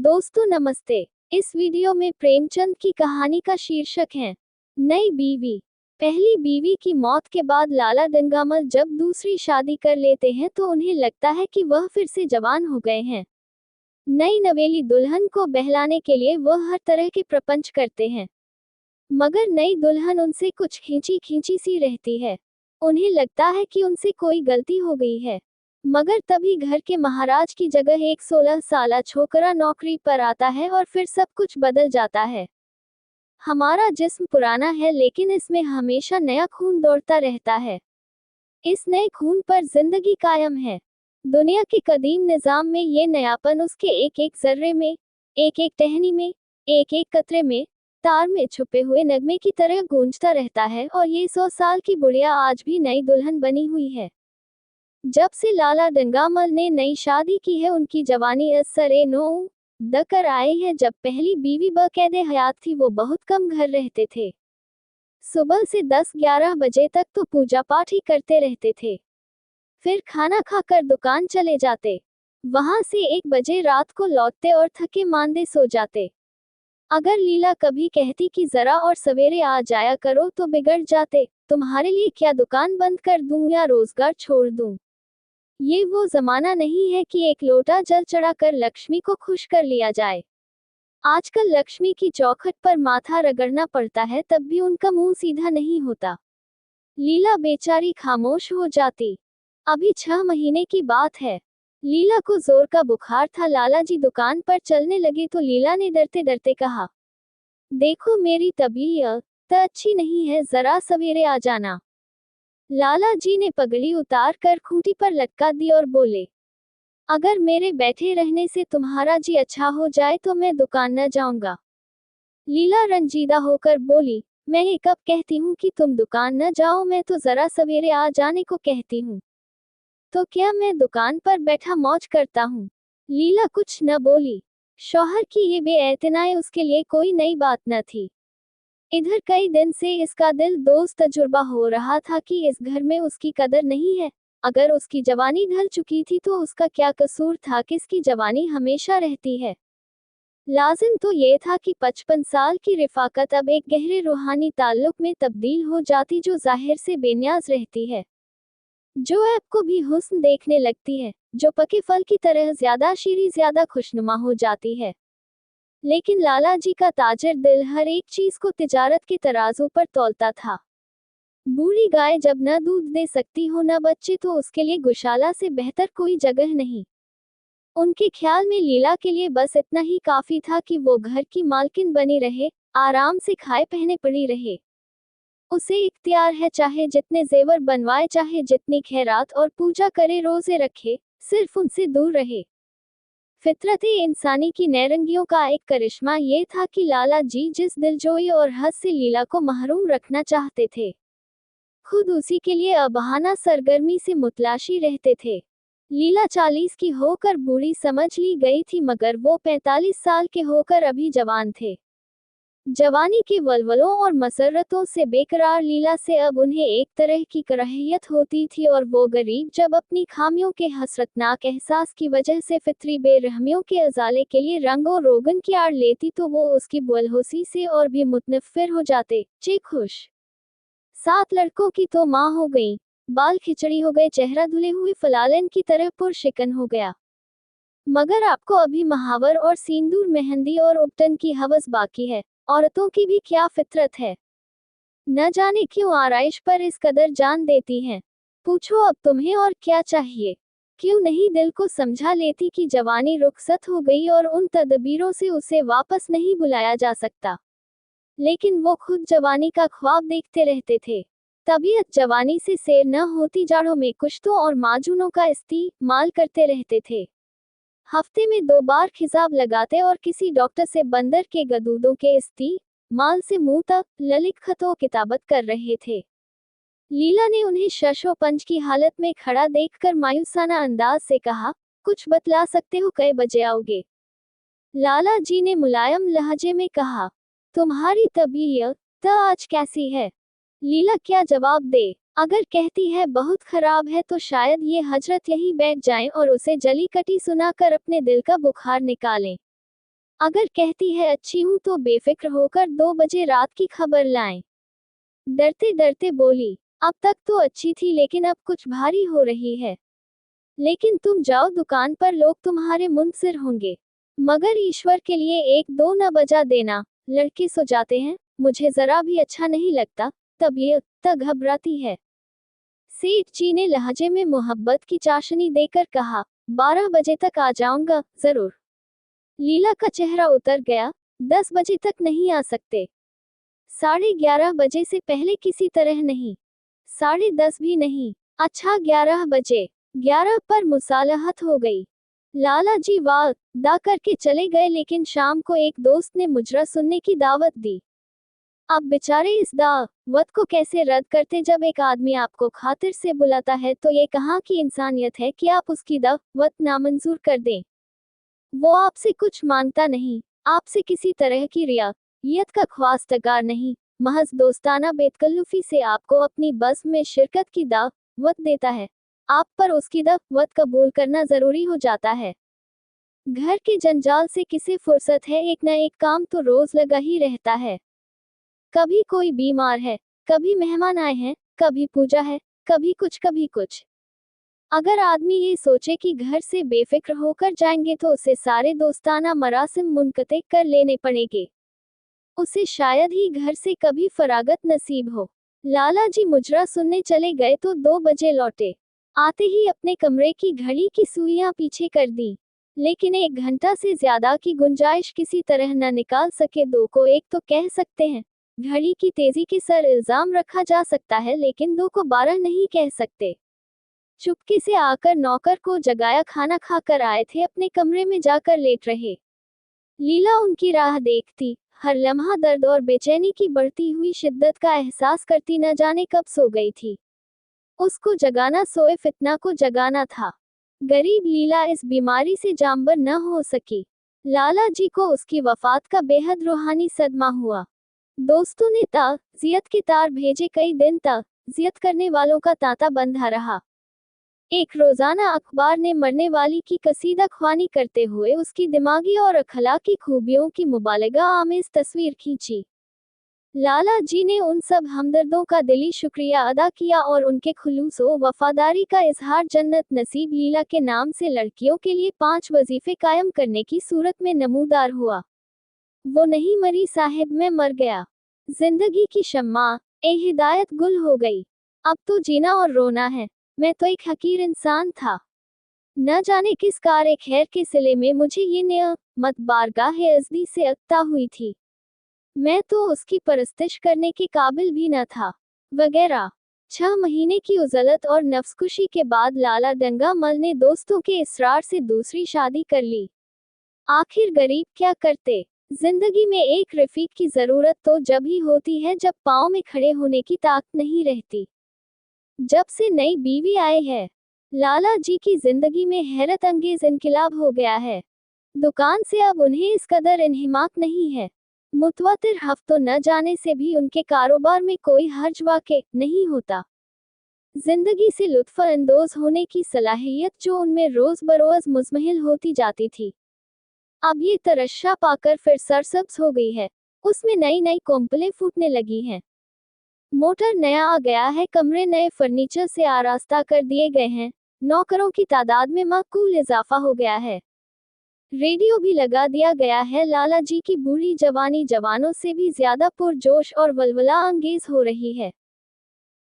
दोस्तों नमस्ते। इस वीडियो में प्रेमचंद की कहानी का शीर्षक है नई बीवी। पहली बीवी की मौत के बाद लाला डंगामल जब दूसरी शादी कर लेते हैं तो उन्हें लगता है कि वह फिर से जवान हो गए हैं। नई नवेली दुल्हन को बहलाने के लिए वह हर तरह के प्रपंच करते हैं, मगर नई दुल्हन उनसे कुछ खींची खींची सी रहती है। उन्हें लगता है कि उनसे कोई गलती हो गई है, मगर तभी घर के महाराज की जगह एक 16 साला छोकरा नौकरी पर आता है और फिर सब कुछ बदल जाता है। हमारा जिस्म पुराना है लेकिन इसमें हमेशा नया खून दौड़ता रहता है। इस नए खून पर जिंदगी कायम है। दुनिया के कदीम निजाम में ये नयापन उसके एक एक जर्रे में, एक एक टहनी में, एक एक कतरे में, तार में छुपे हुए नगमे की तरह गूंजता रहता है। और ये 100 साल की बुढ़िया आज भी नई दुल्हन बनी हुई है। जब से लाला डंगामल ने नई शादी की है उनकी जवानी असरे नो दकर आए हैं। जब पहली बीवी बकैदे हयात थी वो बहुत कम घर रहते थे। सुबह से 10-11 बजे तक तो पूजा पाठ ही करते रहते थे, फिर खाना खाकर दुकान चले जाते, वहां से 1 बजे रात को लौटते और थके मांदे सो जाते। अगर लीला कभी कहती कि जरा और सवेरे आ जाया करो तो बिगड़ जाते, तुम्हारे लिए क्या दुकान बंद कर दूं या रोजगार छोड़ दूं। ये वो जमाना नहीं है कि एक लोटा जल चढ़ाकर लक्ष्मी को खुश कर लिया जाए। आजकल लक्ष्मी की चौखट पर माथा रगड़ना पड़ता है तब भी उनका मुंह सीधा नहीं होता। लीला बेचारी खामोश हो जाती। अभी 6 महीने की बात है। लीला को जोर का बुखार था। लाला जी दुकान पर चलने लगे तो लीला ने डरते डरते कहा, देखो मेरी तबीयत अच्छी नहीं है, जरा सवेरे आ जाना। लाला जी ने पगड़ी उतार कर खूंटी पर लटका दी और बोले, अगर मेरे बैठे रहने से तुम्हारा जी अच्छा हो जाए तो मैं दुकान न जाऊंगा। लीला रंजीदा होकर बोली, मैं ये कब कहती हूँ कि तुम दुकान न जाओ, मैं तो जरा सवेरे आ जाने को कहती हूँ। तो क्या मैं दुकान पर बैठा मौज करता हूँ। लीला कुछ न बोली। शौहर की ये बेएतनाई उसके लिए कोई नई बात न थी। इधर कई दिन से इसका दिल दोस्त तजुर्बा हो रहा था कि इस घर में उसकी कदर नहीं है। अगर उसकी जवानी ढल चुकी थी तो उसका क्या कसूर था कि इसकी जवानी हमेशा रहती है। लाजिम तो ये था कि 55 साल की रिफाकत अब एक गहरे रूहानी ताल्लुक में तब्दील हो जाती जो जाहिर से बेनियाज रहती है, जो ऐप को भी हुस्न देखने लगती है, जो पके फल की तरह ज्यादा शीरी ज्यादा खुशनुमा हो जाती है। लेकिन लाला जी का ताजिर दिल हर एक चीज को तिजारत के तराजू पर तौलता था। बूढ़ी गाय जब न दूध दे सकती हो न बच्चे तो उसके लिए गौशाला से बेहतर कोई जगह नहीं। उनके ख्याल में लीला के लिए बस इतना ही काफी था कि वो घर की मालकिन बनी रहे, आराम से खाए पहने पड़ी रहे। उसे इख्तियार है चाहे जितने जेवर बनवाए, चाहे जितनी खैरात और पूजा करे, रोजे रखे, सिर्फ उनसे दूर रहे। फितरत इंसानी की नैरंगियों का एक करिश्मा ये था कि लाला जी जिस दिलजोई और हद से लीला को महरूम रखना चाहते थे, खुद उसी के लिए अबहाना सरगर्मी से मुतलाशी रहते थे। लीला 40 की होकर बूढ़ी समझ ली गई थी, मगर वो 45 साल के होकर अभी जवान थे। जवानी के वलवलों और मसरतों से बेकरार लीला से अब उन्हें एक तरह की कराहियत होती थी। और वो गरीब जब अपनी खामियों के हसरतनाक एहसास की वजह से फितरी बेरहमियों के अजाले के लिए रंग और रोगन की आड़ लेती तो वो उसकी बुलहोसी से और भी मुतनफ्फिर हो जाते। चे खुश 7 लड़कों की तो माँ हो गई, बाल खिचड़ी हो गए, चेहरा धुले हुए फलालन की तरह पुरशिकन हो गया। मगर आपको अभी महावर और सिंदूर, मेहंदी और उपटन की हवस बाकी है। औरतों की भी क्या फितरत है, न जाने क्यों आराइश पर इस कदर जान देती हैं। पूछो अब तुम्हें और क्या चाहिए। क्यों नहीं दिल को समझा लेती कि जवानी रुखसत हो गई और उन तदबीरों से उसे वापस नहीं बुलाया जा सकता। लेकिन वो खुद जवानी का ख्वाब देखते रहते थे। तबीयत जवानी से सैर न होती, जाड़ों में कुश्तों और माजूनों का इस्तेमाल करते रहते थे। हफ्ते में 2 बार खिजाब लगाते और किसी डॉक्टर से बंदर के गदूदों के इस्तेमाल से मुंह तक ललित खतों किताबत कर रहे थे। लीला ने उन्हें शशो पंच की हालत में खड़ा देखकर मायूसाना अंदाज से कहा, कुछ बतला सकते हो, कई बजे आओगे। लाला जी ने मुलायम लहजे में कहा, तुम्हारी तबीयत आज कैसी है। लीला क्या जवाब दे। अगर कहती है बहुत खराब है तो शायद ये हजरत यहीं बैठ जाएं और उसे जली कटी सुनाकर अपने दिल का बुखार निकालें। अगर कहती है अच्छी हूँ तो बेफिक्र होकर 2 बजे रात की खबर लाएं। डरते डरते बोली, अब तक तो अच्छी थी लेकिन अब कुछ भारी हो रही है। लेकिन तुम जाओ दुकान पर, लोग तुम्हारे मुंतज़िर होंगे। मगर ईश्वर के लिए 1-2 न बजा देना। लड़के सो जाते हैं, मुझे जरा भी अच्छा नहीं लगता। तबीयत त घबराती है। सेठ जी ने लहजे में मोहब्बत की चाशनी देकर कहा, 12 बजे तक आ जाऊंगा, जरूर। लीला का चेहरा उतर गया। 10 बजे तक नहीं आ सकते? 11:30 बजे से पहले किसी तरह नहीं। 10:30 भी नहीं। अच्छा 11 बजे। 11 पर मुसालहत हो गई। लाला जी वाह दा करके चले गए, लेकिन शाम को एक दोस्त ने मुजरा सुनने की दावत दी। अब बेचारे इस दावत को कैसे रद्द करते जब एक आदमी आपको खातिर से बुलाता है, तो ये कहाँ की इंसानियत है कि आप उसकी दावत नामंजूर कर दें। वो आपसे कुछ मांगता नहीं, आपसे किसी तरह की रियायत का ख्वास्तगार नहीं, महज दोस्ताना बेतकल्लुफी से आपको अपनी बस में शिरकत की दावत देता है। आप पर उसकी दावत कबूल करना जरूरी हो जाता है। घर के जंजाल से किसे फुर्सत है, एक न एक काम तो रोज लगा ही रहता है। कभी कोई बीमार है, कभी मेहमान आए हैं, कभी पूजा है, कभी कुछ कभी कुछ। अगर आदमी ये सोचे कि घर से बेफिक्र होकर जाएंगे तो उसे सारे दोस्ताना मरासिम मुनक़ते कर लेने पड़ेंगे। उसे शायद ही घर से कभी फरागत नसीब हो। लाला जी मुजरा सुनने चले गए तो 2 बजे लौटे। आते ही अपने कमरे की घड़ी की सुइयां पीछे कर दी। लेकिन 1 घंटा से ज्यादा की गुंजाइश किसी तरह न निकाल सके। 2 को 1 तो कह सकते हैं। घड़ी की तेजी के सर इल्जाम रखा जा सकता है, लेकिन 2 को 12 नहीं कह सकते। चुपके से आकर नौकर को जगाया। खाना खाकर आए थे, अपने कमरे में जाकर लेट रहे। लीला उनकी राह देखती, हर लम्हा दर्द और बेचैनी की बढ़ती हुई शिद्दत का एहसास करती, न जाने कब सो गई थी। उसको जगाना सोए फितना को जगाना था। गरीब लीला इस बीमारी से जांबर न हो सकी। लाला जी को उसकी वफात का बेहद रूहानी सदमा हुआ। दोस्तों ने ताज़ियत के तार भेजे, कई दिन ताज़ियत करने वालों का तांता बंधा रहा। एक रोजाना अखबार ने मरने वाली की कसीदा ख्वानी करते हुए उसकी दिमागी और अखलाकी खूबियों की मुबालगा आमेज तस्वीर खींची। लाला जी ने उन सब हमदर्दों का दिली शुक्रिया अदा किया और उनके खुलूस व वफादारी का इजहार जन्नत नसीब लीला के नाम से लड़कियों के लिए 5 वजीफे कायम करने की सूरत में नमूदार हुआ। वो नहीं मरी साहिब, मैं मर गया। जिंदगी की शम्मा ए हिदायत गुल हो गई। अब तो जीना और रोना है। मैं तो एक हकीर इंसान था। न जाने किस कार खैर के सिले में मुझे ये नेमत बारगाह अज़दी से अता हुई थी। मैं तो उसकी परस्तिश करने के काबिल भी न था। वगैरह। 6 महीने की उजलत और नफ्सकुशी के बाद लाला डंगामल ने दोस्तों के इसरार से दूसरी शादी कर ली। आखिर गरीब क्या करते। जिंदगी में एक रफीक की जरूरत तो जब ही होती है जब पाँव में खड़े होने की ताकत नहीं रहती। जब से नई बीवी आई है, लाला जी की जिंदगी में हैरत अंगेज इनकलाब हो गया है। दुकान से अब उन्हें इस कदर इन्हिमाक नहीं है। मुतवातिर हफ्तों न जाने से भी उनके कारोबार में कोई हर्ज वाक़े नहीं होता। जिंदगी से लुत्फ़ अंदोज होने की सलाहियत जो उनमें रोज बरोज मुज़महिल होती जाती थी, अब ये तरश्शा पाकर फिर सरसब्ज हो गई है। उसमें नई नई कोंपलें फूटने लगी हैं। मोटर नया आ गया है, कमरे नए फर्नीचर से आरास्ता कर दिए गए हैं। नौकरों की तादाद में माकूल इजाफा हो गया है। रेडियो भी लगा दिया गया है। लाला जी की बूढ़ी जवानी जवानों से भी ज्यादा पुरजोश और वलवला अंगेज हो रही है।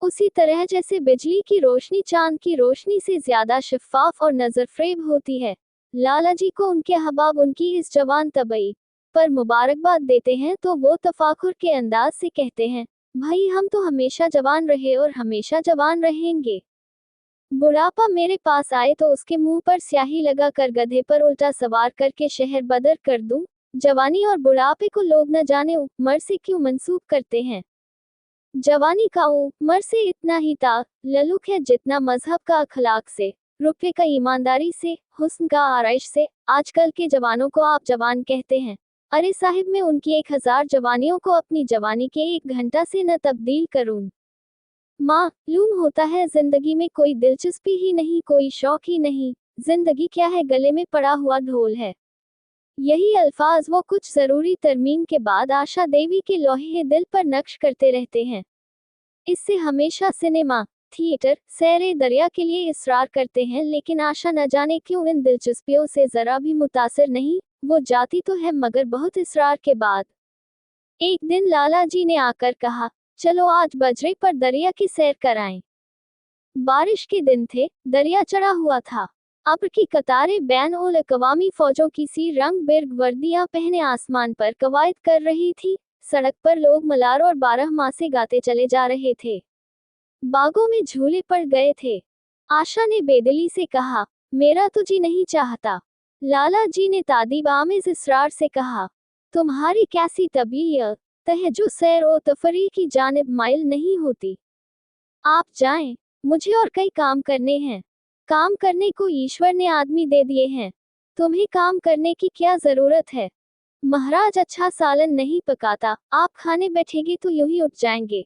उसी तरह जैसे बिजली की रोशनी चांद की रोशनी से ज्यादा शफ़ाफ और नजरफ्रेब होती है। लाला जी को उनके अहबाब उनकी इस जवान तबई पर मुबारकबाद देते हैं तो वो तफाखुर के अंदाज से कहते हैं, भाई हम तो हमेशा जवान रहे और हमेशा जवान रहेंगे। बुढ़ापा मेरे पास आए तो उसके मुंह पर स्याही लगा कर गधे पर उल्टा सवार करके शहर बदर कर दूं। जवानी और बुढ़ापे को लोग न जाने उम्र से क्यों मंसूब करते हैं। जवानी का उम्र से इतना ही ताल्लुक है जितना मजहब का अखलाक से, रुपये का ईमानदारी से, हुस्न का आरइश से। आजकल के जवानों को आप जवान कहते हैं। अरे साहिब, मैं उनकी 1000 जवानियों को अपनी जवानी के 1 घंटा से न तब्दील करूं। मालूम होता है जिंदगी में कोई दिलचस्पी ही नहीं, कोई शौक ही नहीं। जिंदगी क्या है, गले में पड़ा हुआ ढोल है। यही अल्फाज वो कुछ जरूरी तरमीम के बाद आशा देवी के लोहे दिल पर नक्श करते रहते हैं। इससे हमेशा सिनेमा, थिएटर, सैरे दरिया के लिए इसरार करते हैं, लेकिन आशा न जाने क्यों इन दिलचस्पियों से जरा भी मुतासिर नहीं। वो जाती तो है मगर बहुत इसरार के बाद। एक दिन लाला जी ने आकर कहा, चलो आज बजरे पर दरिया की सैर कराएं। बारिश के दिन थे, दरिया चढ़ा हुआ था। अब्र की कतारें बैन उल अक़वामी फौजों की सी रंग बिरंग वर्दियां पहने आसमान पर कवायद कर रही थी। सड़क पर लोग मलार और 12 मासे गाते चले जा रहे थे। बागों में झूले पड़ गए थे। आशा ने बेदिली से कहा, मेरा तो जी नहीं चाहता। लाला जी ने तादीब आमेज़ इसरार से कहा, तुम्हारी कैसी तबीयत है जो सैर और तफरीह की जानिब माइल नहीं होती। आप जाएं, मुझे और कई काम करने हैं। काम करने को ईश्वर ने आदमी दे दिए हैं, तुम्हें काम करने की क्या जरूरत है। महाराज अच्छा सालन नहीं पकाता, आप खाने बैठेगी तो यूं ही उठ जाएंगे।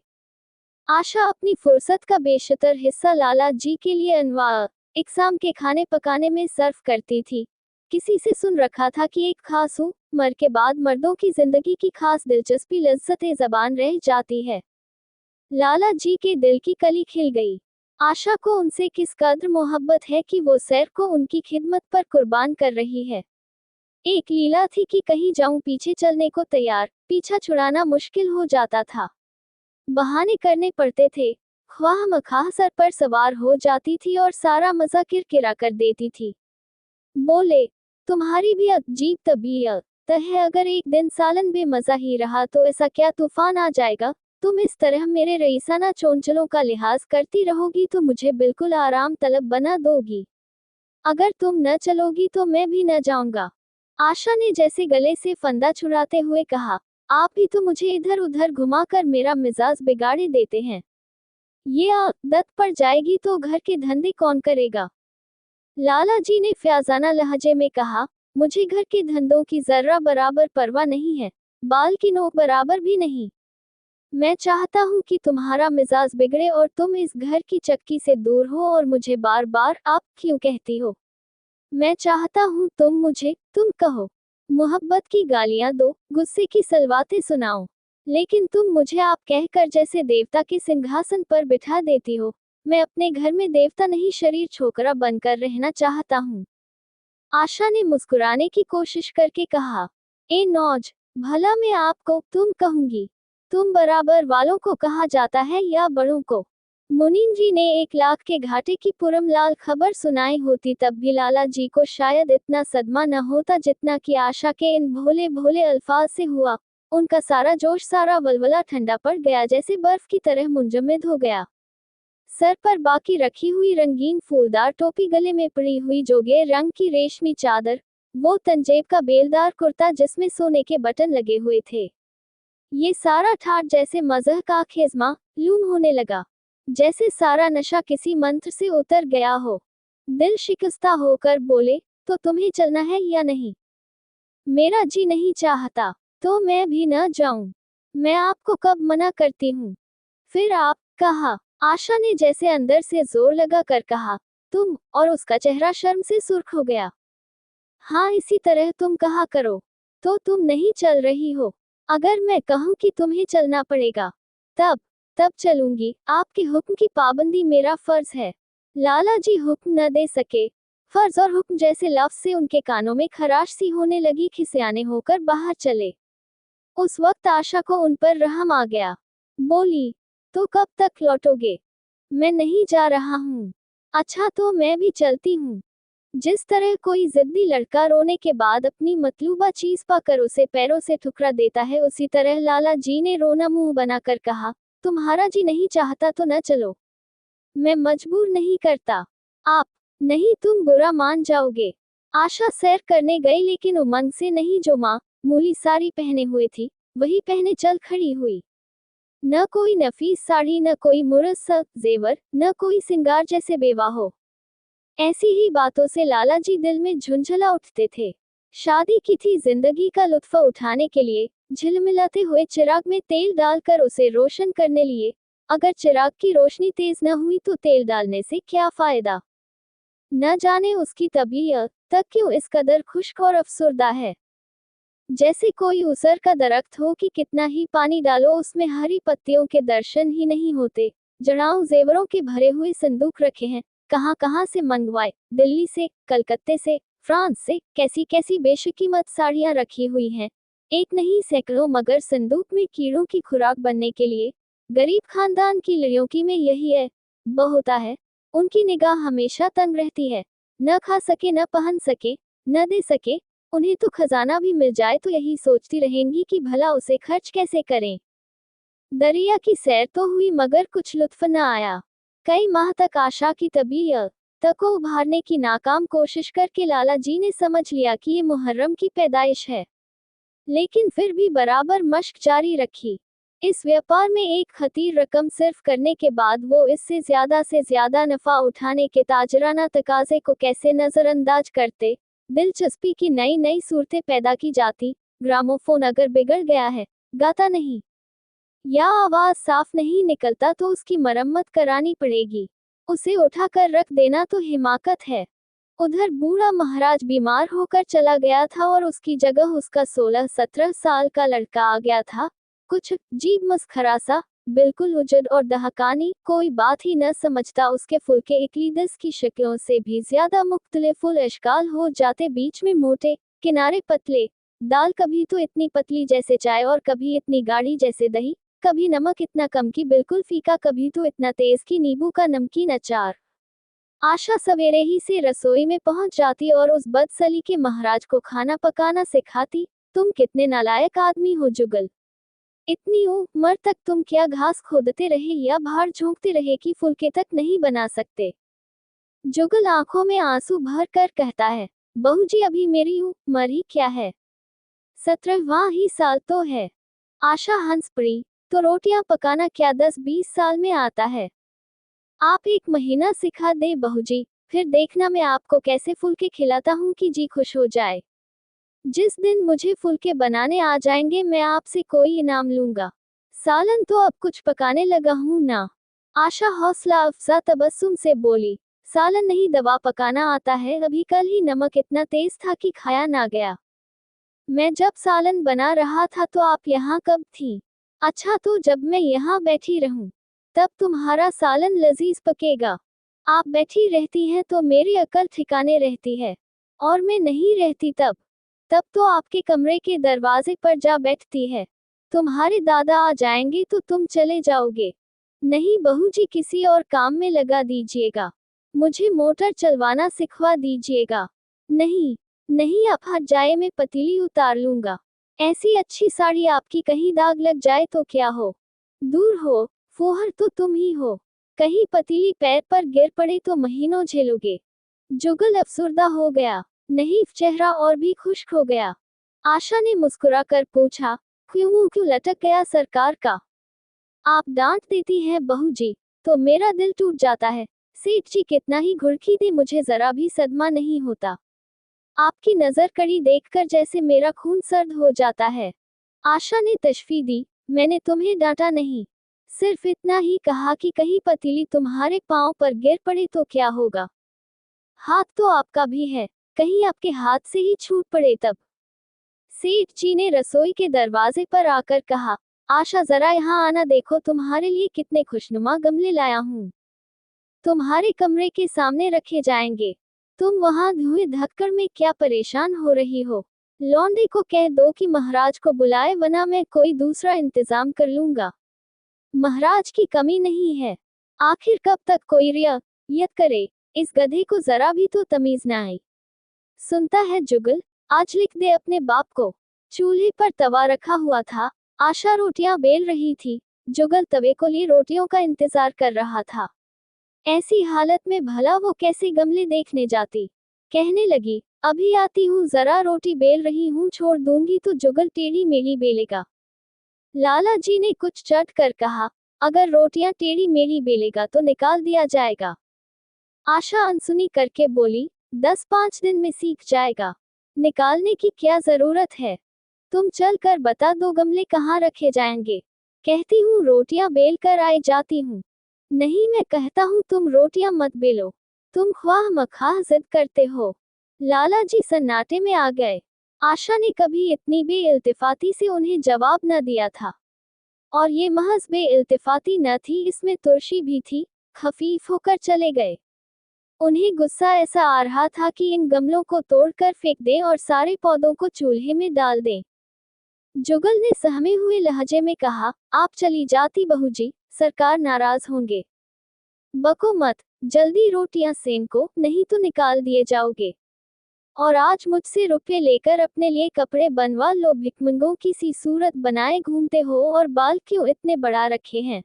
आशा अपनी फुर्सत का बेशतर हिस्सा लाला जी के लिए अनवा इकसाम के खाने पकाने में सर्व करती थी। किसी से सुन रखा था कि एक खास उम्र के बाद मर्दों की जिंदगी की खास दिलचस्पी लज्जत ज़बान रह जाती है। लाला जी के दिल की कली खिल गई। आशा को उनसे किस कदर मोहब्बत है कि वो सैर को उनकी खिदमत पर कुर्बान कर रही है। एक लीला थी कि कहीं जाऊं पीछे चलने को तैयार, पीछा छुड़ाना मुश्किल हो जाता था। बहाने करने पड़ते थे। ख्वाह मखाह सर पर सवार हो जाती थी और सारा मजा किरकिरा कर देती थी। बोले, तुम्हारी भी अजीब तबीयत है, अगर एक दिन सालन बेमजा ही रहा तो ऐसा क्या तूफान आ जाएगा। तुम इस तरह मेरे रईसाना चोंचलों का लिहाज करती रहोगी तो मुझे बिल्कुल आराम तलब बना दोगी। अगर तुम न चलोगी तो मैं भी न जाऊंगा। आशा ने जैसे गले से फंदा छुड़ाते हुए कहा, आप ही तो मुझे इधर उधर घुमाकर मेरा मिजाज बिगाड़े देते हैं। ये आदत पड़ जाएगी तो घर के धंधे कौन करेगा। लाला जी ने फ्याजाना लहजे में कहा, मुझे घर के धंधों की जर्रा बराबर परवाह नहीं है, बाल की नोक बराबर भी नहीं। मैं चाहता हूँ कि तुम्हारा मिजाज बिगड़े और तुम इस घर की चक्की से दूर हो और मुझे बार बार आप क्यों कहती हो। मैं चाहता हूँ तुम कहो, मोहब्बत की गालियाँ दो, गुस्से की सलवातें सुनाओ, लेकिन तुम मुझे आप कहकर जैसे देवता के सिंहासन पर बिठा देती हो। मैं अपने घर में देवता नहीं शरीर छोकरा बनकर रहना चाहता हूँ। आशा ने मुस्कुराने की कोशिश करके कहा, ए नौज, भला मैं आपको तुम कहूंगी। तुम बराबर वालों को कहा जाता है या बड़ों को। मुनीम जी ने 1 लाख के घाटे की पुरम लाल खबर सुनाई होती तब भी लाला जी को शायद इतना सदमा न होता जितना कि आशा के इन भोले भोले अल्फाज से हुआ। उनका सारा जोश, सारा वलवला ठंडा पड़ गया, जैसे बर्फ की तरह मुंजमद हो गया। सर पर बाकी रखी हुई रंगीन फूलदार टोपी, गले में पड़ी हुई जोगे रंग की रेशमी चादर, वो तंजेब का बेलदार कुर्ता जिसमें सोने के बटन लगे हुए थे, ये सारा ठाट जैसे मजह का खेजमा लूम होने लगा, जैसे सारा नशा किसी मंत्र से उतर गया हो। दिल शिकस्ता होकर बोले, तो तुम्हें चलना है या नहीं। मेरा जी नहीं चाहता तो मैं भी न जाऊं। मैं आपको कब मना करती हूँ। फिर आप कहा। आशा ने जैसे अंदर से जोर लगा कर कहा, तुम, और उसका चेहरा शर्म से सुर्ख हो गया। हाँ, इसी तरह तुम कहा करो। तो तुम नहीं चल रही हो। अगर मैं कहूँ कि तुम्हें चलना पड़ेगा, तब चलूंगी। आपके हुक्म की पाबंदी मेरा फर्ज है। लाला जी हुक्म न दे सके। फर्ज और हुक्म जैसे लफ्ज से उनके कानों में खराश सी होने लगी। खिसियाने होकर बाहर चले। उस वक्त आशा को उन पर रहम आ गया। बोली, तो कब तक लौटोगे। मैं नहीं जा रहा हूँ। अच्छा, तो मैं भी चलती हूँ। जिस तरह कोई जिद्दी लड़का रोने के बाद अपनी मतलूबा चीज पाकर उसे पैरों से ठुकरा देता है, उसी तरह लाला जी ने रोना मुंह बनाकर कहा, तुम्हारा जी नहीं चाहता तो न चलो। मैं मजबूर नहीं करता। आप नहीं, तुम बुरा मान जाओगे। आशा सैर करने गई, लेकिन उमंग से नहीं। जो मामूली साड़ी पहने हुए थी वही पहने चल खड़ी हुई। न कोई नफीस साड़ी, न कोई मुरस्सत जेवर, न कोई सिंगार जैसे बेवा हो। ऐसी ही बातों से लाला जी दिल में झुंझला उठते थे। शादी की थी, जिंदगी का लुत्फ उठाने के लिए झिलमिलाते हुए चिराग में तेल डालकर उसे रोशन करने लिए। अगर चिराग की रोशनी तेज न हुई तो तेल डालने से क्या फायदा। न जाने उसकी तबीयत तक क्यों इस कदर खुश्क और अफसुर्दा है। जैसे कोई ऊसर का दरख्त हो कि कितना ही पानी डालो उसमें हरी पत्तियों के दर्शन ही नहीं होते। जड़ाऊ जेवरों के भरे हुए संदूक रखे हैं, कहाँ कहाँ से मंगवाए, दिल्ली से, कलकत्ते से, फ्रांस से, कैसी कैसी बेशकीमत साड़ियाँ रखी हुई हैं। एक नहीं सैकड़ों, मगर संदूक में कीड़ों की खुराक बनने के लिए। गरीब खानदान की लड़कियों में यही है, होता है। उनकी निगाह हमेशा तंग रहती है, न खा सके, न पहन सके, न दे सके। उन्हें तो खजाना भी मिल जाए तो यही सोचती रहेंगी कि भला उसे खर्च कैसे करें। दरिया की सैर तो हुई मगर कुछ लुत्फ न आया। कई माह तक आशा की तबीयत को उभारने की नाकाम कोशिश करके लाला जी ने समझ लिया कि ये मुहर्रम की पैदाइश है, लेकिन फिर भी बराबर मशक जारी रखी। इस व्यापार में एक खतीर रकम सिर्फ करने के बाद वो इससे से ज्यादा नफा उठाने के ताजराना तकाजे को कैसे नजरअंदाज करते। दिलचस्पी की नई नई सूरतें पैदा की जाती। ग्रामोफोन अगर बिगड़ गया है, गाता नहीं या आवाज साफ नहीं निकलता तो उसकी मरम्मत करानी पड़ेगी। उसे उठाकर रख देना तो हिमाकत है। उधर बूढ़ा महाराज बीमार होकर चला गया था और उसकी जगह उसका 16-17 साल का लड़का आ गया था। कुछ जीब मस्खरा सा, बिल्कुल उजड़ और दहकानी, कोई बात ही न समझता। उसके फुलके इक्लीदस की शक्लों से भी ज्यादा मुख्तलिफुल अशकाल हो जाते, बीच में मोटे, किनारे पतले। दाल कभी तो इतनी पतली जैसे चाय और कभी इतनी गाढ़ी जैसे दही। कभी नमक इतना कम कि बिल्कुल फीका, कभी तो इतना तेज कि नींबू का नमकीन अचार। आशा सवेरे ही से रसोई में पहुंच जाती और उस बदसली के महाराज को खाना पकाना सिखाती। तुम कितने नालायक आदमी हो जुगल, इतनी उम्र तक तुम क्या घास खोदते रहे या भार झोंकते रहे कि फुलके तक नहीं बना सकते। जुगल आंखों में आंसू भर कर कहता है, बहू जी अभी मेरी उम्र ही क्या है, 17वां ही साल तो है। आशा हंस पड़ी, तो रोटियां पकाना क्या 10-20 साल में आता है। आप 1 महीना सिखा दे बहूजी, फिर देखना मैं आपको कैसे फुलके खिलाता हूँ कि जी खुश हो जाए। जिस दिन मुझे फुलके बनाने आ जाएंगे मैं आपसे कोई इनाम लूंगा। सालन तो अब कुछ पकाने लगा हूँ ना। आशा हौसला अफजा तबस्सुम से बोली, सालन नहीं दवा पकाना आता है। अभी कल ही नमक इतना तेज था कि खाया ना गया। मैं जब सालन बना रहा था तो आप यहाँ कब थी? अच्छा, तो जब मैं यहाँ बैठी रहूं तब तुम्हारा सालन लजीज पकेगा। आप बैठी रहती हैं तो मेरी अकल ठिकाने रहती है, और मैं नहीं रहती तब तो आपके कमरे के दरवाजे पर जा बैठती है। तुम्हारे दादा आ जाएंगे तो तुम चले जाओगे। नहीं बहू जी, किसी और काम में लगा दीजिएगा, मुझे मोटर चलवाना सिखवा दीजिएगा। नहीं नहीं, अब हट जाए, मैं पतीली उतार लूंगा। ऐसी अच्छी साड़ी आपकी कहीं दाग लग जाए तो क्या हो? दूर हो, फुहर तो तुम ही हो। कहीं पतीली पैर पर गिर पड़े तो महीनों झेलोगे। जुगल अफसुर्दा हो गया, नहीं चेहरा और भी खुश्क हो गया। आशा ने मुस्कुराकर पूछा, क्यों लटक गया सरकार का? आप डांट देती हैं बहू जी, तो मेरा दिल टूट जाता है। सेठ जी कितना ही घुड़की दे, मुझे जरा भी सदमा नहीं होता। आपकी नजर कड़ी देखकर जैसे मेरा खून सर्द हो जाता है। आशा ने तशफी दी, मैंने तुम्हें डांटा नहीं, सिर्फ इतना ही कहा कि कहीं पतीली तुम्हारे पांव पर गिर पड़े तो क्या होगा। हाथ तो आपका भी है, कहीं आपके हाथ से ही छूट पड़े तब। सेठ जी ने रसोई के दरवाजे पर आकर कहा, आशा जरा यहाँ आना, देखो तुम्हारे लिए कितने खुशनुमा गमले लाया हूँ। तुम्हारे कमरे के सामने रखे जाएंगे। तुम वहां धुएं धक्कड़ में क्या परेशान हो रही हो? लौंडे को कह दो कि महाराज को बुलाए, वरना मैं कोई दूसरा इंतजाम कर लूंगा। महाराज की कमी नहीं है, आखिर कब तक कोई रियायत करे? इस गधे को जरा भी तो तमीज न आई। सुनता है जुगल, आज लिख दे अपने बाप को। चूल्हे पर तवा रखा हुआ था, आशा रोटियां बेल रही थी। जुगल तवे को लिए रोटियों का इंतजार कर रहा था। ऐसी हालत में भला वो कैसे गमले देखने जाती? कहने लगी, अभी आती हूँ, जरा रोटी बेल रही हूँ, छोड़ दूंगी तो जुगल टेढ़ी मेढ़ी बेलेगा। लाला जी ने कुछ चट कर कहा, अगर रोटियां टेढ़ी मेढ़ी बेलेगा तो निकाल दिया जाएगा। आशा अनसुनी करके बोली, 10-5 दिन में सीख जाएगा, निकालने की क्या जरूरत है? तुम चल कर बता दो गमले कहाँ रखे जाएंगे। कहती हूँ रोटियां बेल कर आई जाती हूँ। नहीं, मैं कहता हूँ तुम रोटियां मत बेलो, तुम ख्वाह मखाह जिद करते हो। लाला जी सन्नाटे में आ गए। आशा ने कभी इतनी बेइल्तिफाती से उन्हें जवाब न दिया था। और ये महज बेइल्तिफाती न थी, इसमें तुर्शी भी थी। खफीफ होकर चले गए। उन्हें गुस्सा ऐसा आ रहा था कि इन गमलों को तोड़कर फेंक दें और सारे पौधों को चूल्हे में डाल दें। जुगल ने सहमे हुए लहजे में कहा, आप चली जाती बहू जी, सरकार नाराज होंगे। बको मत, जल्दी रोटियां सेंको, नहीं तो निकाल दिए जाओगे। और आज मुझसे रुपए लेकर अपने लिए कपड़े बनवा लो, भिखमंगों की सी सूरत बनाए घूमते हो और बाल क्यों इतने बढ़ा रखे हैं?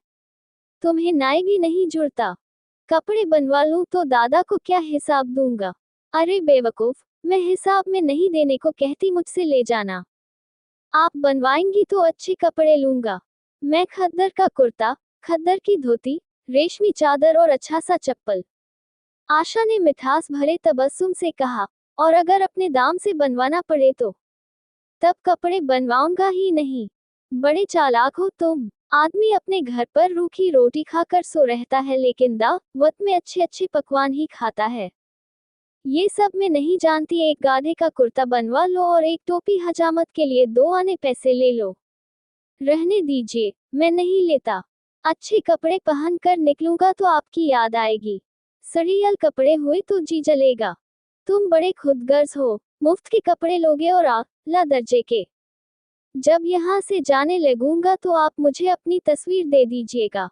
तुम्हें नाई भी नहीं जुड़ता? कपड़े बनवा लूं तो दादा को क्या हिसाब दूंगा? अरे बेवकूफ, मैं हिसाब में नहीं देने को कहती, मुझसे ले जाना। आप बनवाएंगी तो अच्छे कपड़े लूंगा। मैं खद्दर का कुर्ता, खद्दर की धोती, रेशमी चादर और अच्छा सा चप्पल। आशा ने मिठास भरे तबस्सुम से कहा, और अगर अपने दाम से बनवाना पड़े तो? तब कपड़े बनवाऊंगा ही नहीं। बड़े चालाक हो तुम। आदमी अपने घर पर रूखी रोटी खाकर सो रहता है, लेकिन दावत में अच्छे अच्छे पकवान ही खाता है। ये सब मैं नहीं जानती, एक गाधे का कुर्ता बनवा लो और एक टोपी हजामत के लिए 2 आने पैसे ले लो। रहने दीजिए, मैं नहीं लेता। अच्छे कपड़े पहन कर निकलूंगा तो आपकी याद आएगी। सड़ियल कपड़े हुए तो जी जलेगा। तुम बड़े खुदगर्ज हो, मुफ्त के कपड़े लोगे और आला दर्जे के। जब यहाँ से जाने लगूंगा तो आप मुझे अपनी तस्वीर दे दीजिएगा।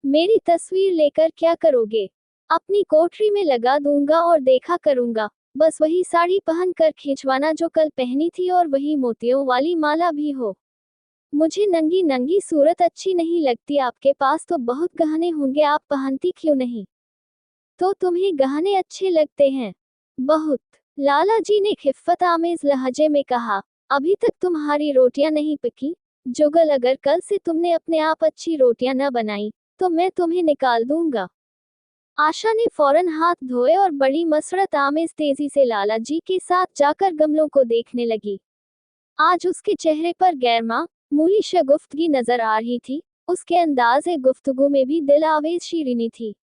मेरी तस्वीर लेकर क्या करोगे? अपनी कोठरी में लगा दूंगा और देखा करूंगा। बस वही साड़ी पहन कर खिंचवाना जो कल पहनी थी, और वही मोतियों वाली माला भी हो। मुझे नंगी नंगी सूरत अच्छी नहीं लगती। आपके पास तो बहुत गहने होंगे, आप पहनती क्यों नहीं? तो तुम्हें गहने अच्छे लगते हैं? बहुत। लाला जी ने खिफ्फत आमेज लहजे में कहा, अभी तक तुम्हारी रोटियां नहीं पकी। जुगल, अगर कल से तुमने अपने आप अच्छी रोटियां न बनाई तो मैं तुम्हें निकाल दूंगा। आशा ने फौरन हाथ धोए और बड़ी मसरत आमेज तेजी से लाला जी के साथ जाकर गमलों को देखने लगी। आज उसके चेहरे पर गैरमामूली शगुफ्तगी नजर आ रही थी। उसके अंदाज़े गुफ्तगू में भी दिल आवेज शीरीनी थी।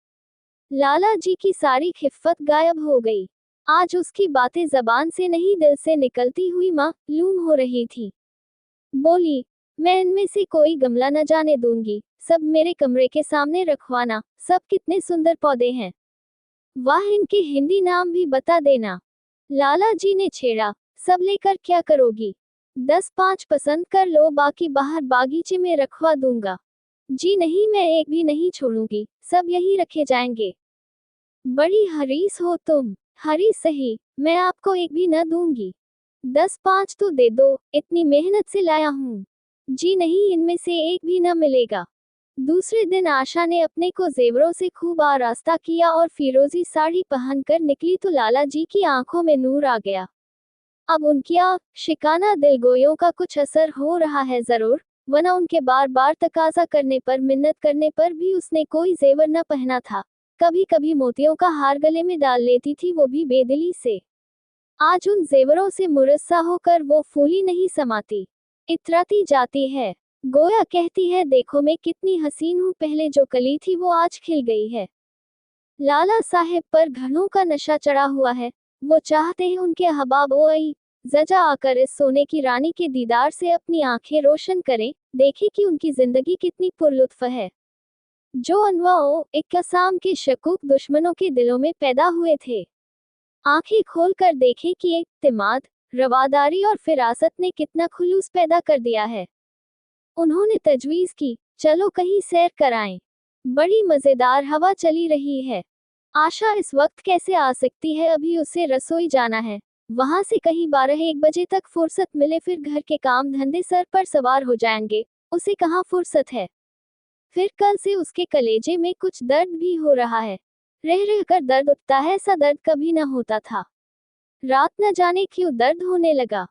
लाला जी की सारी खिफ्फत गायब हो गई। आज उसकी बातें जबान से नहीं, दिल से निकलती हुई मालूम हो रही थी। बोली, मैं इनमें से कोई गमला न जाने दूंगी, सब मेरे कमरे के सामने रखवाना। सब कितने सुंदर पौधे हैं। वाह, इनके हिंदी नाम भी बता देना। लाला जी ने छेड़ा, सब लेकर क्या करोगी? 10-5 पसंद कर लो, बाकी बाहर बागीचे में रखवा दूंगा। जी नहीं, मैं एक भी नहीं छोड़ूंगी, सब यहीं रखे जाएंगे। बड़ी हरीस हो तुम। हरी सही, मैं आपको एक भी न दूंगी। 10-5 तो दे दो, इतनी मेहनत से लाया हूँ। जी नहीं, इनमें से एक भी न मिलेगा। दूसरे दिन आशा ने अपने को जेवरों से खूब आरास्ता किया और फिरोजी साड़ी पहनकर निकली तो लाला जी की आंखों में नूर आ गया। अब उनकी शिकाना दिलगोयों का कुछ असर हो रहा है जरूर, वरना उनके बार बार तकाजा करने पर, मिन्नत करने पर भी उसने कोई जेवर न पहना था। कभी कभी मोतियों का हार गले में डाल लेती थी, वो भी बेदिली से। आज उन जेवरों से मुरस्सा होकर वो फूली नहीं समाती, इतराती जाती है। गोया कहती है, देखो मैं कितनी हसीन हूँ, पहले जो कली थी वो आज खिल गई है। लाला साहेब पर घड़ों का नशा चढ़ा हुआ है। वो चाहते हैं उनके अहबाब ओई जजा आकर इस सोने की रानी के दीदार से अपनी आंखें रोशन करें, देखें कि उनकी जिंदगी कितनी पुरलुत्फ है। जो अनवाओ इक्कसाम के शकूक दुश्मनों के दिलों में पैदा हुए थे, आंखें खोलकर देखें कि इत्तेमाद, रवादारी और फिरासत ने कितना खुलूस पैदा कर दिया है। उन्होंने तजवीज़ की, चलो कहीं सैर कराएं। बड़ी मज़ेदार हवा चली रही है। आशा इस वक्त कैसे आ सकती है, अभी उसे रसोई जाना है। वहां से कहीं 12-1 बजे तक फुर्सत मिले, फिर घर के काम धंधे सर पर सवार हो जाएंगे। उसे कहाँ फुर्सत है। फिर कल से उसके कलेजे में कुछ दर्द भी हो रहा है। रह रह कर दर्द उठता है, ऐसा दर्द कभी न होता था। रात न जाने क्यों दर्द होने लगा।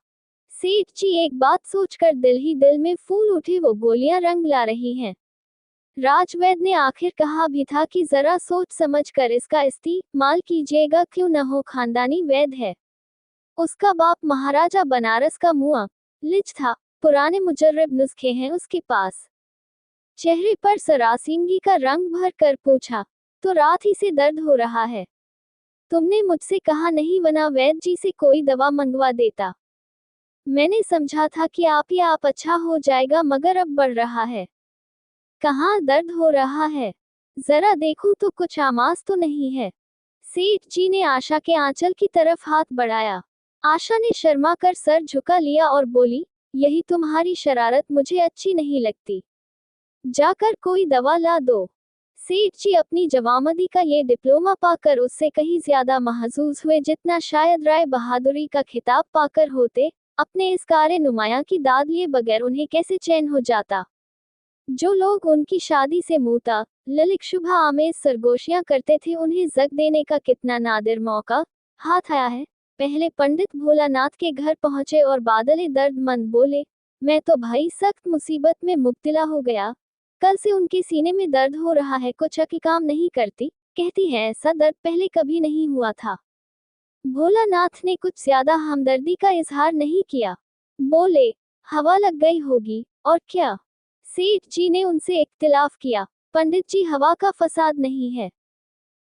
सेठ जी एक बात सोचकर दिल ही दिल में फूल उठे, वो गोलियां रंग ला रही हैं। राजवैद्य ने आखिर कहा भी था कि जरा सोच समझ कर इसका इस्तेमाल कीजिएगा, क्यों न हो खानदानी वैद्य है। उसका बाप महाराजा बनारस का मुअल्लिज था, पुराने मुजर्रब नुस्खे हैं उसके पास। चेहरे पर सरासीनगी का रंग भर कर पूछा, तो रात ही से दर्द हो रहा है? तुमने मुझसे कहा नहीं, वरना वैद्य जी से कोई दवा मंगवा देता। मैंने समझा था कि आप अच्छा हो जाएगा, मगर अब बढ़ रहा है। कहाँ दर्द हो रहा है? जरा देखूं तो कुछ आमास तो नहीं है। सेठ जी ने आशा के आंचल की तरफ हाथ बढ़ाया। आशा ने शर्मा कर सर झुका लिया और बोली, यही तुम्हारी शरारत मुझे अच्छी नहीं लगती। जाकर कोई दवा ला दो। सेठ जी अपनी जवामदी का ये डिप्लोमा पाकर उससे कहीं ज्यादा महजूज हुए जितना शायद राय बहादुरी का खिताब पाकर होते। अपने इस कारे नुमाया की दाद लिए बगैर उन्हें कैसे चैन हो जाता। जो लोग उनकी शादी से मुता ललिक शुभ आमेज सरगोशियां करते थे, उन्हें जग देने का कितना नादिर मौका हाथ आया है। पहले पंडित भोलानाथ के घर पहुंचे और बादले दर्दमंद बोले, मैं तो भाई सख्त मुसीबत में मुब्तला हो गया। कल से उनके सीने में दर्द हो रहा है, कुछ की काम नहीं करती। कहती है ऐसा दर्द पहले कभी नहीं हुआ था। भोलानाथ ने कुछ ज्यादा हमदर्दी का इजहार नहीं किया। बोले, हवा लग गई होगी, और क्या? सेठ जी ने उनसे इख्तिलाफ किया। पंडित जी, हवा का फसाद नहीं है,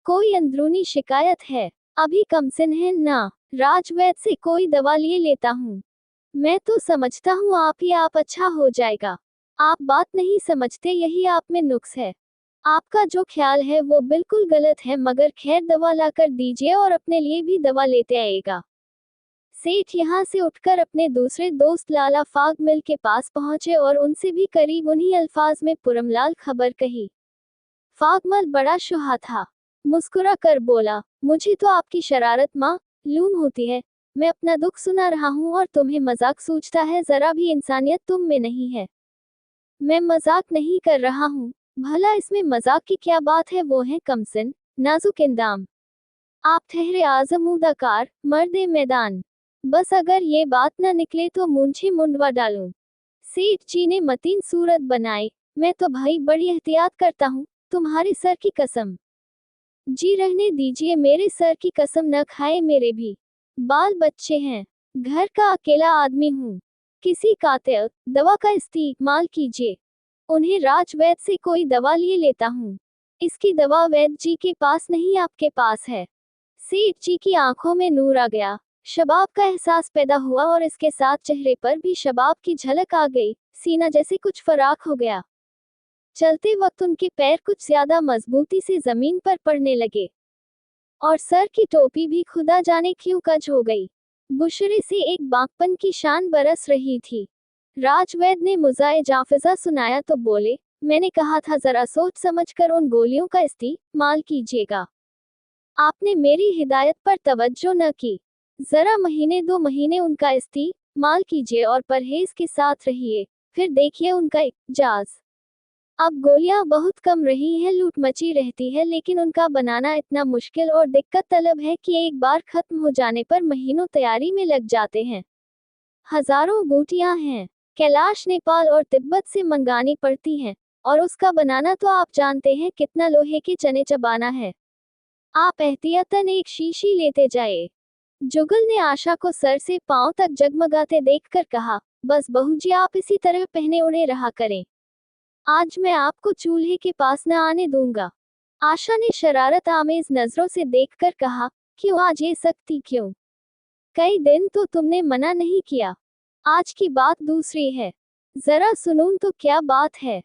कोई अंदरूनी शिकायत है। अभी कमसिन है ना, राजवैद्य से कोई दवा लिए लेता हूँ। मैं तो समझता हूँ आप अच्छा हो जाएगा। आप बात नहीं समझते, यही आप में नुक्स है। आपका जो ख्याल है वो बिल्कुल गलत है, मगर खैर दवा ला कर दीजिए और अपने लिए भी दवा लेते आएगा। सेठ यहाँ से उठकर अपने दूसरे दोस्त लाला फागमिल के पास पहुंचे और उनसे भी करीब उन्हीं अल्फाज में पुरमलाल खबर कही। फागमल बड़ा शुहा था। मुस्कुरा कर बोला, मुझे तो आपकी शरारत मालूम होती है। मैं अपना दुख सुना रहा हूँ और तुम्हें मजाक सूझता है, जरा भी इंसानियत तुम में नहीं है। मैं मजाक नहीं कर रहा हूँ। भला इसमें मजाक की क्या बात है? वो है कमसिन, नाजुक इंदाम। आप ठहरे आजमूदाकार मर्दे मैदान। बस अगर ये बात न निकले तो मूंछे मुंडवा डालूं। सेठ जी ने मतीन सूरत बनाई। मैं तो भाई बड़ी एहतियात करता हूँ, तुम्हारे सर की कसम। जी रहने दीजिए, मेरे सर की कसम न खाए, मेरे भी बाल बच्चे हैं, घर का अकेला आदमी हूँ। किसी कातिल दवा का इस्तेमाल कीजिए। उन्हें राजवैद्य से कोई दवा लिए लेता हूँ। इसकी दवा वैद्य जी के पास नहीं, आपके पास है। सेठ जी की आंखों में नूर आ गया। शबाब का एहसास पैदा हुआ और इसके साथ चेहरे पर भी शबाब की झलक आ गई। सीना जैसे कुछ फराक हो गया। चलते वक्त उनके पैर कुछ ज्यादा मजबूती से जमीन पर पड़ने लगे और सर की टोपी भी खुदा जाने क्यों कज हो गई। बुशरे से एक बांकपन की शान बरस रही थी। राजवैद्य ने मुजाए जाफिजा सुनाया तो बोले, मैंने कहा था जरा सोच समझकर उन गोलियों का इस्तेमाल कीजिएगा। आपने मेरी हिदायत पर तवज्जो न की। जरा महीने 2 महीने उनका इस्तेमाल कीजिए और परहेज के साथ रहिए, फिर देखिए उनका इजाज। अब गोलियां बहुत कम रही हैं, लूट मची रहती है, लेकिन उनका बनाना इतना मुश्किल और दिक्कत तलब है कि एक बार खत्म हो जाने पर महीनों तैयारी में लग जाते हैं। हजारों बूटियां हैं, कैलाश, नेपाल और तिब्बत से मंगानी पड़ती हैं, और उसका बनाना तो आप जानते हैं कितना लोहे के चने चबाना है। आप एहतियातन एक शीशी लेते जाए। जुगल ने आशा को सर से पांव तक जगमगाते देखकर कहा, बस बहूजी, आप इसी तरह पहने उड़े रहा करें। आज मैं आपको चूल्हे के पास न आने दूंगा। आशा ने शरारत आमेज नजरों से देखकर कहा, क्यों आज ये सख्ती क्यों? कई दिन तो तुमने मना नहीं किया। आज की बात दूसरी है। जरा सुनूं तो क्या बात है?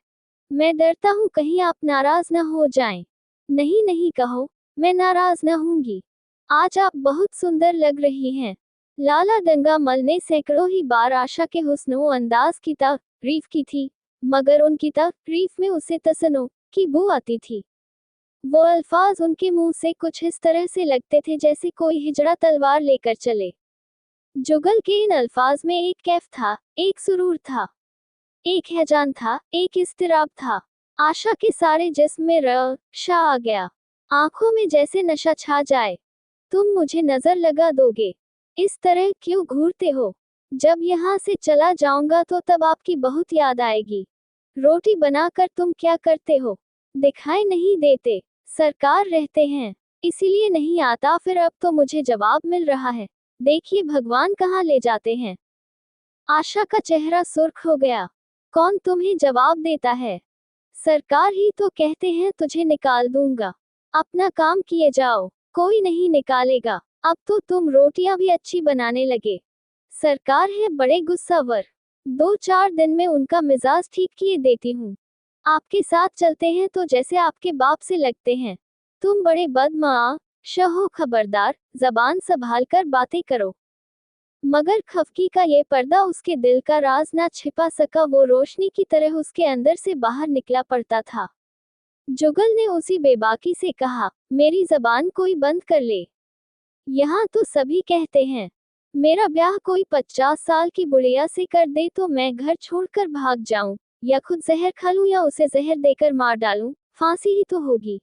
मैं डरता हूँ कहीं आप नाराज न हो जाएं। नहीं नहीं कहो, मैं नाराज न होंगी। आज आप बहुत सुंदर लग रही हैं। लाला डंगामल ने सैकड़ों ही बार आशा के हुस्नो अंदाज की तारीफ की थी, मगर उनकी तारीफ में उसे तसन्नो की बू आती थी। वो अल्फाज उनके मुंह से कुछ इस तरह से लगते थे जैसे कोई हिजड़ा तलवार लेकर चले। जुगल के इन अल्फाज में एक कैफ था, एक सुरूर था, एक हैजान था, एक इस्तिराब था। आशा के सारे जिस्म में रशा आ गया। आंखों में जैसे नशा छा जाए। तुम मुझे नजर लगा दोगे? इस तरह क्यों घूरते हो? जब यहाँ से चला जाऊंगा तो तब आपकी बहुत याद आएगी। रोटी बनाकर तुम क्या करते हो? दिखाई नहीं देते, सरकार रहते हैं, इसीलिए नहीं आता। फिर अब तो मुझे जवाब मिल रहा है, देखिए भगवान कहाँ ले जाते हैं। आशा का चेहरा सुर्ख हो गया। कौन तुम्हें जवाब देता है? सरकार ही तो कहते हैं तुझे निकाल दूंगा। अपना काम किए जाओ, कोई नहीं निकालेगा। अब तो तुम रोटियां भी अच्छी बनाने लगे। सरकार है बड़े गुस्सावर। 2-4 दिन में उनका मिजाज ठीक किए देती हूँ। आपके साथ चलते हैं तो जैसे आपके बाप से लगते हैं। तुम बड़े बदमाश हो, खबरदार, जबान संभाल कर बातें करो। मगर खफकी का ये पर्दा उसके दिल का राज ना छिपा सका। वो रोशनी की तरह उसके अंदर से बाहर निकला पड़ता था। जुगल ने उसी बेबाकी से कहा, मेरी जबान कोई बंद कर ले। यहाँ तो सभी कहते हैं, मेरा ब्याह कोई 50 साल की बुढ़िया से कर दे तो मैं घर छोड़कर भाग जाऊं, या खुद जहर खा लूं या उसे जहर देकर मार डालूं, फांसी ही तो होगी।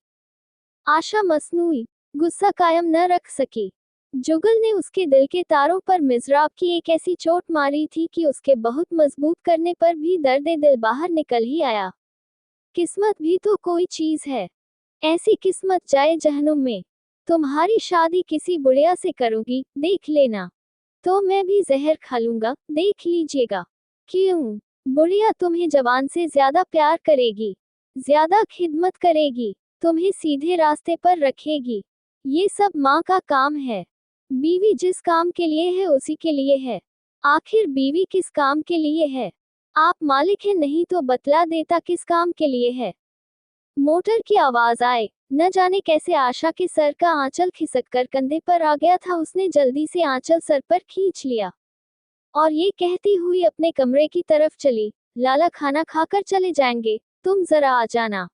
आशा मसनूई गुस्सा कायम न रख सकी। जुगल ने उसके दिल के तारों पर मिज़राब की एक ऐसी चोट मारी थी कि उसके बहुत मजबूत करने पर भी दर्द दिल बाहर निकल ही आया। किस्मत भी तो कोई चीज है। ऐसी किस्मत जाए जहन्नुम में। तुम्हारी शादी किसी बुढ़िया से करूंगी, देख लेना। तो मैं भी जहर खा लूंगा, देख लीजिएगा। क्यों? बुढ़िया तुम्हें जवान से ज्यादा प्यार करेगी, ज्यादा खिदमत करेगी, तुम्हें सीधे रास्ते पर रखेगी। ये सब माँ का काम है। बीवी जिस काम के लिए है उसी के लिए है। आखिर बीवी किस काम के लिए है? आप मालिक हैं, नहीं तो बतला देता किस काम के लिए है। मोटर की आवाज आए। न जाने कैसे आशा के सर का आंचल खिसककर कंधे पर आ गया था। उसने जल्दी से आंचल सर पर खींच लिया और ये कहती हुई अपने कमरे की तरफ चली, लाला खाना खाकर चले जाएंगे, तुम जरा आ जाना।